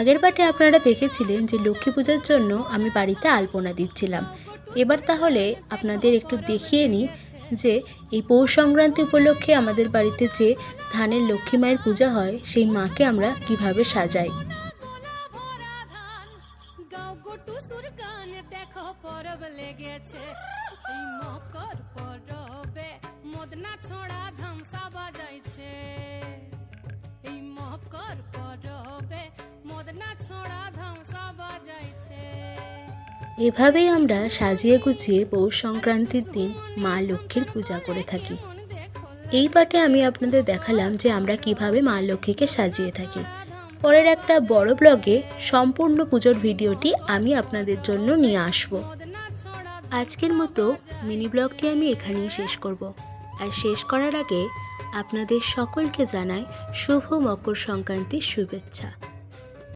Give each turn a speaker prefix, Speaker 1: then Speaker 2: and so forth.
Speaker 1: আগের পাঠে আপনারা দেখেছিলেন যে লক্ষ্মী পূজার জন্য আমি বাড়িতে আলপনা দিচ্ছিলাম। এবার তাহলে আপনাদের একটু দেখিয়ে নিই যে এই পৌষ সংক্রান্তি উপলক্ষে আমাদের বাড়িতে যে ধানের লক্ষ্মী মায়ের পূজা হয় সেই মাকে আমরা কিভাবে সাজাই। এভাবেই আমরা সাজিয়ে গুছিয়ে পৌষ সংক্রান্তির দিন মা লক্ষ্মীর পূজা করে থাকি। এই পাঠে আমি আপনাদের দেখালাম যে আমরা কিভাবে মা লক্ষ্মীকে সাজিয়ে থাকি। পরের একটা বড় ব্লগে সম্পূর্ণ পুজোর ভিডিওটি আমি আপনাদের জন্য নিয়ে আসব। আজকের মতো মিনি ব্লগটি আমি এখানেই শেষ করব। আর শেষ করার আগে আপনাদের সকলকে জানাই শুভ মকর সংক্রান্তির শুভেচ্ছা।